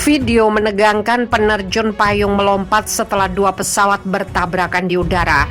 Video menegangkan penerjun payung melompat setelah dua pesawat bertabrakan di udara.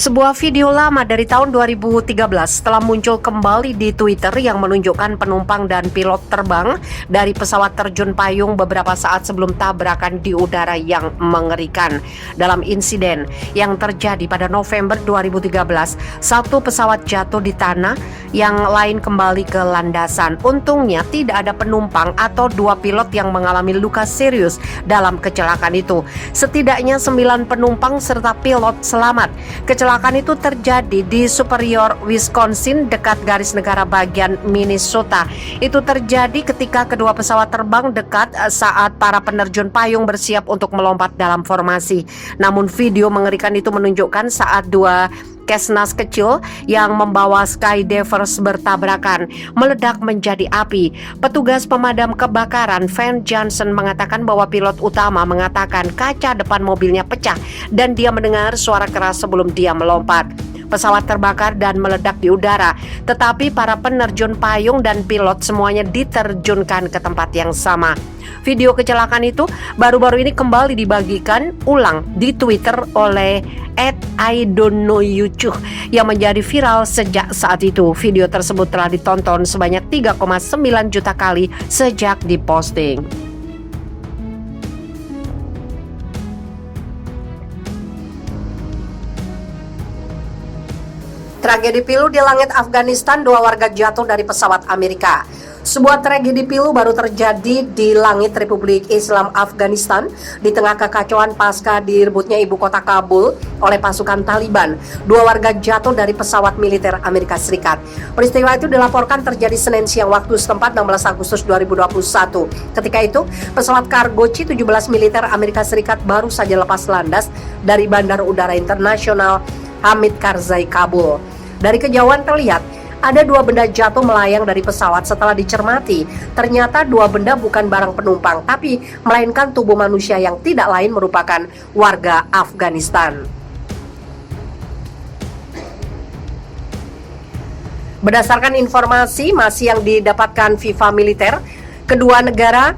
Sebuah video lama dari tahun 2013 telah muncul kembali di Twitter yang menunjukkan penumpang dan pilot terbang dari pesawat terjun payung beberapa saat sebelum tabrakan di udara yang mengerikan. Dalam insiden yang terjadi pada November 2013, satu pesawat jatuh di tanah, yang lain kembali ke landasan. Untungnya tidak ada penumpang atau dua pilot yang mengalami luka serius dalam kecelakaan itu. Setidaknya 9 penumpang serta pilot selamat. Kecelakaan itu terjadi di Superior, Wisconsin, dekat garis negara bagian Minnesota. Itu terjadi ketika kedua pesawat terbang dekat saat para penerjun payung bersiap untuk melompat dalam formasi. Namun video mengerikan itu menunjukkan saat dua Cessna kecil yang membawa Skydivers bertabrakan, meledak menjadi api. Petugas pemadam kebakaran Van Johnson mengatakan bahwa pilot utama mengatakan kaca depan mobilnya pecah dan dia mendengar suara keras sebelum dia melompat. Pesawat terbakar dan meledak di udara, tetapi para penerjun payung dan pilot semuanya diterjunkan ke tempat yang sama. Video kecelakaan itu baru-baru ini kembali dibagikan ulang di Twitter oleh @idon'tknowyouchuh yang menjadi viral sejak saat itu. Video tersebut telah ditonton sebanyak 3,9 juta kali sejak diposting. Tragedi pilu di langit Afghanistan, 2 warga jatuh dari pesawat Amerika. Sebuah tragedi pilu baru terjadi di langit Republik Islam Afghanistan di tengah kekacauan pasca direbutnya ibu kota Kabul oleh pasukan Taliban. 2 warga jatuh dari pesawat militer Amerika Serikat. Peristiwa itu dilaporkan terjadi Senin siang waktu setempat 16 Agustus 2021. Ketika itu, pesawat kargo C-17 militer Amerika Serikat baru saja lepas landas dari Bandar Udara Internasional Hamid Karzai, Kabul. Dari kejauhan terlihat ada 2 benda jatuh melayang dari pesawat. Setelah dicermati, ternyata 2 benda bukan barang penumpang, tapi melainkan tubuh manusia yang tidak lain merupakan warga Afghanistan. Berdasarkan informasi masih yang didapatkan FIFA Militer, kedua negara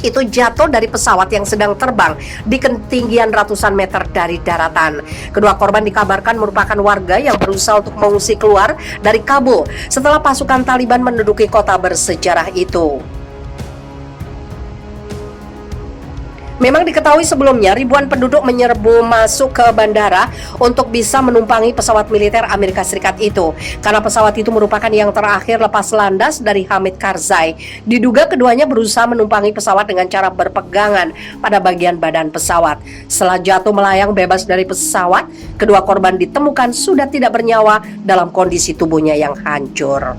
itu jatuh dari pesawat yang sedang terbang di ketinggian ratusan meter dari daratan. Kedua korban dikabarkan merupakan warga yang berusaha untuk mengungsi keluar dari Kabul setelah pasukan Taliban menduduki kota bersejarah itu. Memang diketahui sebelumnya ribuan penduduk menyerbu masuk ke bandara untuk bisa menumpangi pesawat militer Amerika Serikat itu, karena pesawat itu merupakan yang terakhir lepas landas dari Hamid Karzai. Diduga keduanya berusaha menumpangi pesawat dengan cara berpegangan pada bagian badan pesawat. Setelah jatuh melayang bebas dari pesawat, kedua korban ditemukan sudah tidak bernyawa dalam kondisi tubuhnya yang hancur.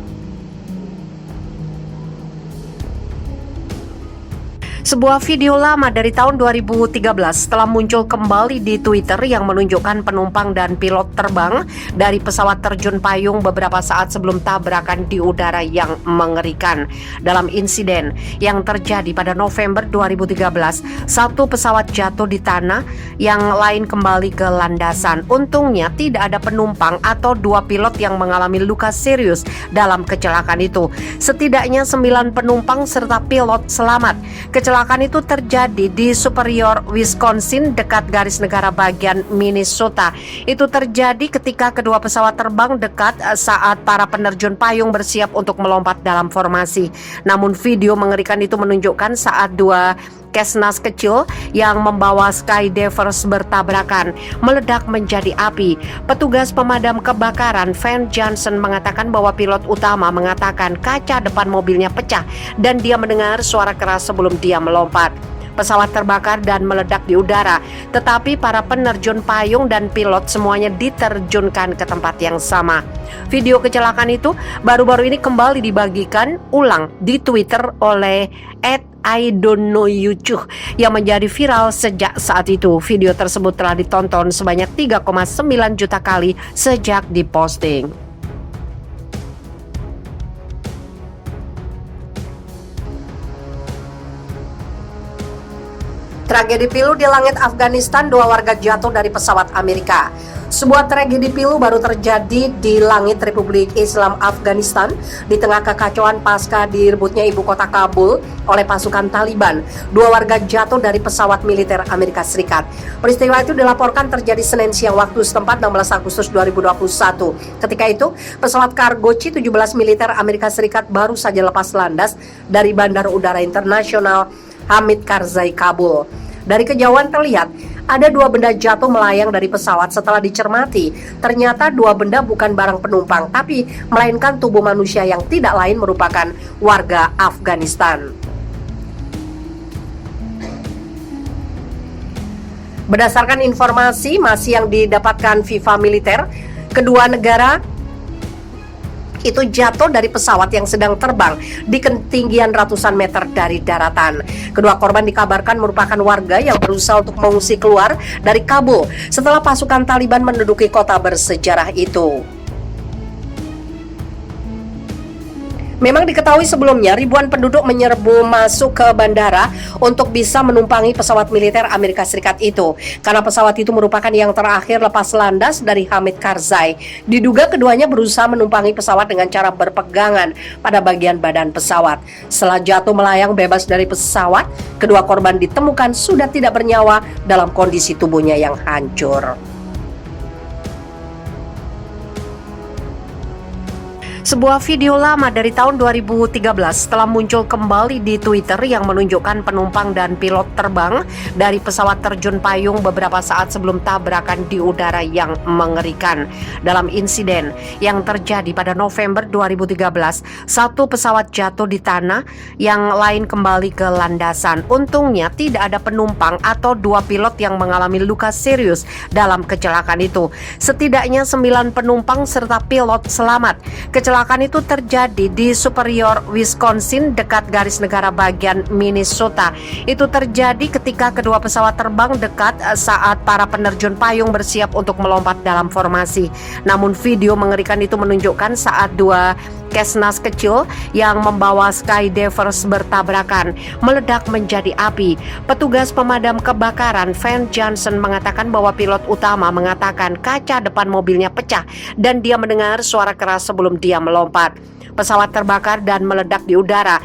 Sebuah video lama dari tahun 2013 telah muncul kembali di Twitter yang menunjukkan penumpang dan pilot terbang dari pesawat terjun payung beberapa saat sebelum tabrakan di udara yang mengerikan. Dalam insiden yang terjadi pada November 2013, satu pesawat jatuh di tanah, yang lain kembali ke landasan. Untungnya tidak ada penumpang atau 2 pilot yang mengalami luka serius dalam kecelakaan itu. Setidaknya 9 penumpang serta pilot selamat. Kecelakaan itu terjadi di Superior, Wisconsin, dekat garis negara bagian Minnesota. Itu terjadi ketika kedua pesawat terbang dekat saat para penerjun payung bersiap untuk melompat dalam formasi. Namun video mengerikan itu menunjukkan saat 2 Cessna kecil yang membawa Skydivers bertabrakan, meledak menjadi api. Petugas pemadam kebakaran Van Johnson mengatakan bahwa pilot utama mengatakan kaca depan mobilnya pecah dan dia mendengar suara keras sebelum dia melompat. Pesawat terbakar dan meledak di udara, tetapi para penerjun payung dan pilot semuanya diterjunkan ke tempat yang sama. Video kecelakaan itu baru-baru ini kembali dibagikan ulang di Twitter oleh @idon'tknowyoucuh yang menjadi viral sejak saat itu. Video tersebut telah ditonton sebanyak 3,9 juta kali sejak diposting. Tragedi pilu di langit Afghanistan, 2 warga jatuh dari pesawat Amerika. Sebuah tragedi pilu baru terjadi di langit Republik Islam Afghanistan di tengah kekacauan pasca direbutnya ibu kota Kabul oleh pasukan Taliban. 2 warga jatuh dari pesawat militer Amerika Serikat. Peristiwa itu dilaporkan terjadi Senin siang waktu setempat 16 Agustus 2021. Ketika itu, pesawat kargo C-17 militer Amerika Serikat baru saja lepas landas dari Bandara Udara Internasional Hamid Karzai, Kabul. Dari kejauhan terlihat ada 2 benda jatuh melayang dari pesawat. Setelah dicermati, ternyata 2 benda bukan barang penumpang, tapi melainkan tubuh manusia yang tidak lain merupakan warga Afghanistan. Berdasarkan informasi masih yang didapatkan FIFA militer, kedua negara itu jatuh dari pesawat yang sedang terbang di ketinggian ratusan meter dari daratan. Kedua korban dikabarkan merupakan warga yang berusaha untuk mengungsi keluar dari Kabul setelah pasukan Taliban menduduki kota bersejarah itu. Memang diketahui sebelumnya ribuan penduduk menyerbu masuk ke bandara untuk bisa menumpangi pesawat militer Amerika Serikat itu, karena pesawat itu merupakan yang terakhir lepas landas dari Hamid Karzai. Diduga keduanya berusaha menumpangi pesawat dengan cara berpegangan pada bagian badan pesawat. Setelah jatuh melayang bebas dari pesawat, kedua korban ditemukan sudah tidak bernyawa dalam kondisi tubuhnya yang hancur. Sebuah video lama dari tahun 2013 telah muncul kembali di Twitter yang menunjukkan penumpang dan pilot terbang dari pesawat terjun payung beberapa saat sebelum tabrakan di udara yang mengerikan. Dalam insiden yang terjadi pada November 2013, satu pesawat jatuh di tanah, yang lain kembali ke landasan. Untungnya tidak ada penumpang atau 2 pilot yang mengalami luka serius dalam kecelakaan itu. Setidaknya 9 penumpang serta pilot selamat. Kecelakaan itu terjadi di Superior, Wisconsin, dekat garis negara bagian Minnesota. Itu terjadi ketika kedua pesawat terbang dekat saat para penerjun payung bersiap untuk melompat dalam formasi. Namun video mengerikan itu menunjukkan saat 2 Cessnas kecil yang membawa Skydivers bertabrakan, meledak menjadi api. Petugas pemadam kebakaran Van Johnson mengatakan bahwa pilot utama mengatakan kaca depan mobilnya pecah dan dia mendengar suara keras sebelum dia melompat. Pesawat terbakar dan meledak di udara.